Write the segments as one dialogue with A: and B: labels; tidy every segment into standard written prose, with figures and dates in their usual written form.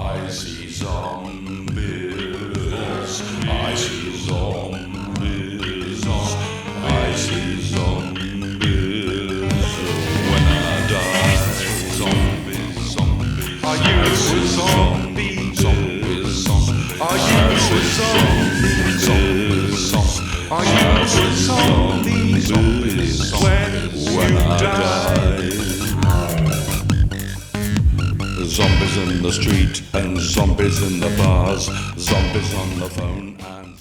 A: I see zombies. I see zombies. I see zombies. When I die, zombies, zombies. Are you a zombie? Zombies, zombies. Are you a zombie? Zombies, zombies. Are you a zombie? Zombies, when I die. Zombies in the street and zombies in the bars, zombies on the phone and...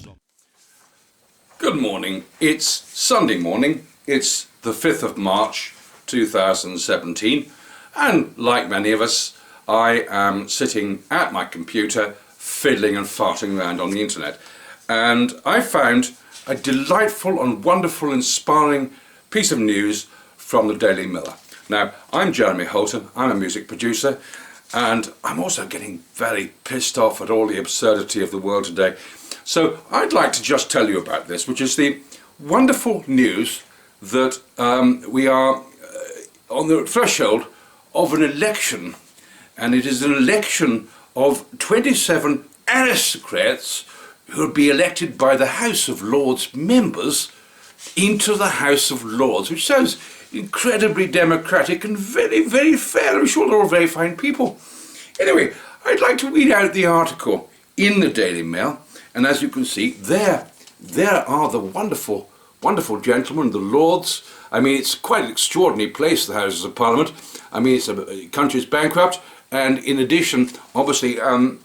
B: Good morning. It's Sunday morning. It's the 5th of March 2017, and like many of us, I am sitting at my computer fiddling and farting around on the internet, and I found a delightful and wonderful, inspiring piece of news from the Daily Mirror. Now, I'm Jeremy Holton, I'm a music producer, and I'm also getting very pissed off at all the absurdity of the world today. So I'd like to just tell you about this, which is the wonderful news that we are on the threshold of an election, and it is an election of 27 aristocrats who will be elected by the House of Lords members into the House of Lords, which sounds incredibly democratic and very, very fair. I'm sure they're all very fine people. Anyway, I'd like to read out the article in the Daily Mail, and as you can see, there are the wonderful, wonderful gentlemen, the Lords. I mean, it's quite an extraordinary place, the Houses of Parliament. I mean, it's a country's bankrupt, and in addition, obviously, you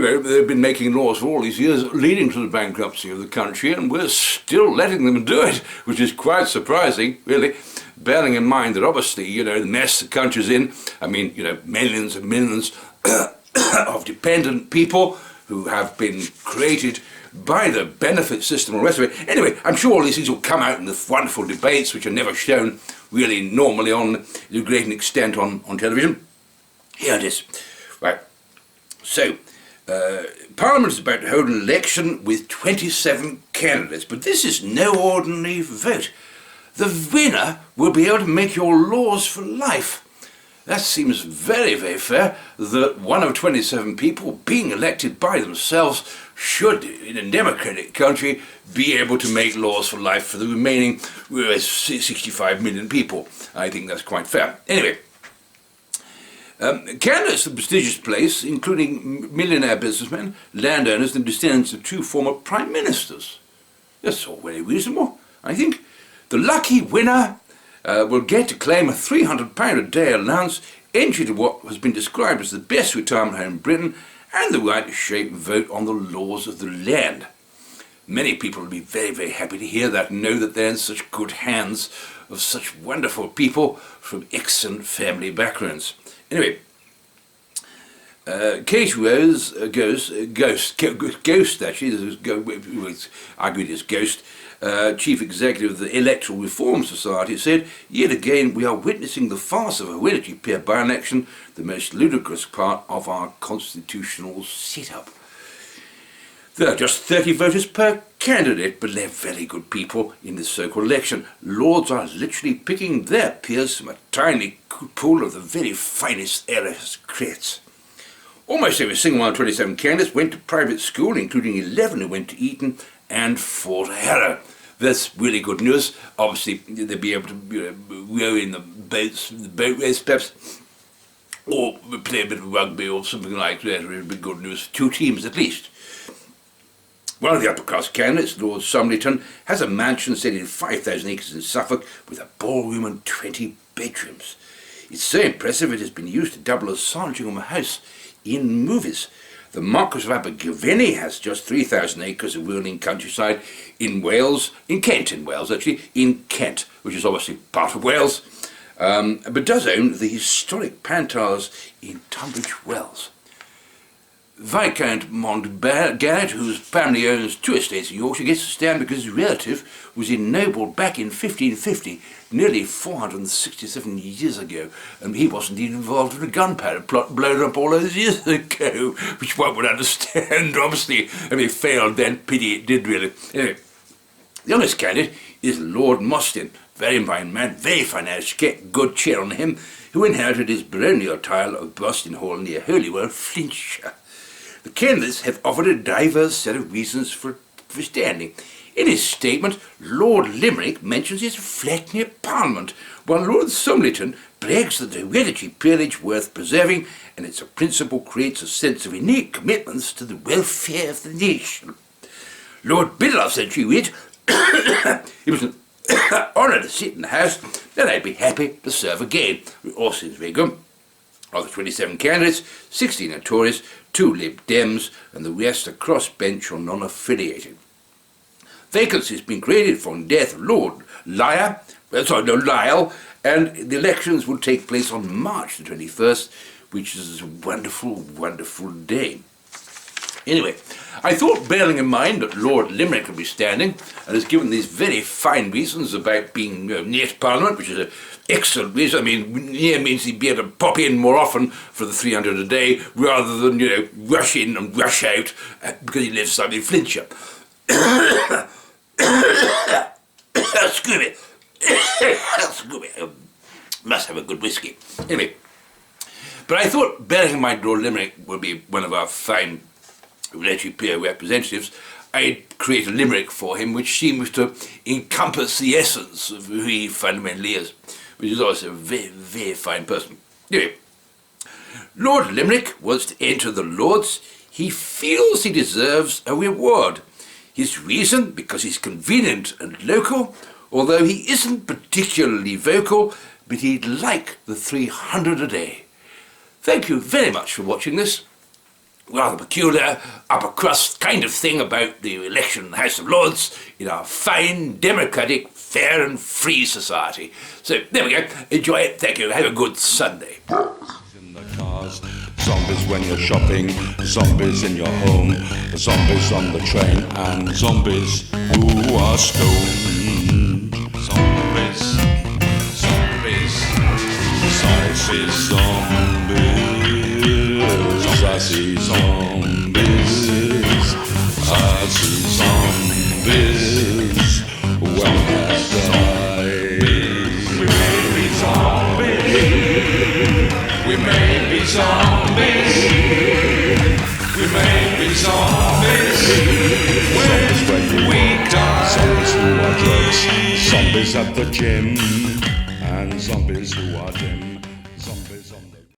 B: know, they've been making laws for all these years leading to the bankruptcy of the country, and we're still letting them do it, which is quite surprising, really, bearing in mind that obviously, you know, the mess the country's in. I mean, you know, millions and millions of dependent people who have been created by the benefit system and the rest of it. Anyway, I'm sure all these things will come out in the wonderful debates, which are never shown really normally on a great extent on television. Here it is. Right. So, Parliament is about to hold an election with 27 candidates, but this is no ordinary vote. The winner will be able to make your laws for life. That seems very, very fair, that one of 27 people being elected by themselves should, in a democratic country, be able to make laws for life for the remaining 65 million people. I think that's quite fair. Anyway, candidates of prestigious place, including millionaire businessmen, landowners and descendants of two former prime ministers. That's all very reasonable, I think. The lucky winner will get to claim a £300 a day allowance, entry to what has been described as the best retirement home in Britain, and the right to shape and vote on the laws of the land. Many people will be very, very happy to hear that and know that they're in such good hands of such wonderful people from excellent family backgrounds. Anyway, Kate Rose, Ghost, actually, argued as Ghost, Chief Executive of the Electoral Reform Society, said, "Yet again we are witnessing the farce of a hereditary peer by-election, the most ludicrous part of our constitutional set-up. There are just 30 voters per candidate, but they're very good people in this so-called election. Lords are literally picking their peers from a tiny pool of the very finest aristocrats. Almost every single one of 27 candidates went to private school, including 11 who went to Eton and Fort Harrow." That's really good news. Obviously, they'll be able to, you know, row in the boat race perhaps, or play a bit of rugby or something like that. It would be good news for two teams at least. One of the upper-class candidates, Lord Summerton, has a mansion set in 5,000 acres in Suffolk with a ballroom and 20 bedrooms. It's so impressive it has been used to double as Sandringham House in movies. The Marquis of Abergavenny has just 3,000 acres of rolling countryside in Wales, in Kent, which is obviously part of Wales, but does own the historic Pantars in Tunbridge Wells. Viscount Montgarret, whose family owns two estates in Yorkshire, gets to stand because his relative was ennobled back in 1550, nearly 467 years ago, and he wasn't even involved in a gunpowder plot blown up all those years ago, which one would understand, obviously. I mean, it failed then, pity it did really. Anyway, the youngest candidate is Lord Mostyn, very fine man, very financial, get good cheer on him.
C: who inherited his baronial tile of Boston Hall near Holywell, Flintshire. The candidates have offered a diverse set of reasons for standing. In his statement, Lord Limerick mentions his flat near Parliament, while Lord Summerleton brags that the hereditary peerage worth preserving, and its principle creates a sense of innate commitments to the welfare of the nation. Lord Biddulph said she would. It was an honour to sit in the House, and I'd be happy to serve again. All since Wigan. Of the 27 candidates, 16 are Tories, 2 Lib Dems, and the rest are crossbench or non-affiliated. Vacancies have been created from death of Lord Lyle, and the elections will take place on March the 21st, which is a wonderful, wonderful day. Anyway, I thought, bearing in mind that Lord Limerick will be standing, and has given these very fine reasons about being near to Parliament, which is an excellent reason. I mean, near means he'd be able to pop in more often for the 300 a day, rather than, rush in and rush out, because he lives something in Flintshire. Excuse me. Excuse me. Must have a good whiskey. Anyway, but I thought, bearing in mind Lord Limerick will be one of our fine hereditary peer representatives, I'd create a limerick for him which seems to encompass the essence of who he fundamentally is, which is also a very, very fine person. Anyway, Lord Limerick wants to enter the Lords. He feels he deserves a reward. His reason, because he's convenient and local, although he isn't particularly vocal, but he'd like the 300 a day. Thank you very much for watching this rather peculiar, upper crust kind of thing about the election in the House of Lords in our fine, democratic, fair and free society. So, there we go. Enjoy it. Thank you. Have a good Sunday.
A: In the cars, zombies when you're shopping, zombies in your home, zombies on the train, and zombies who are stoned. Zombies, zombies, zombies, zombies, I see zombies, I see zombies, when I die. We may be zombies, we may be zombies, we may be zombies, when we die. Zombies who are drugs, zombies at the gym, and zombies who are dead.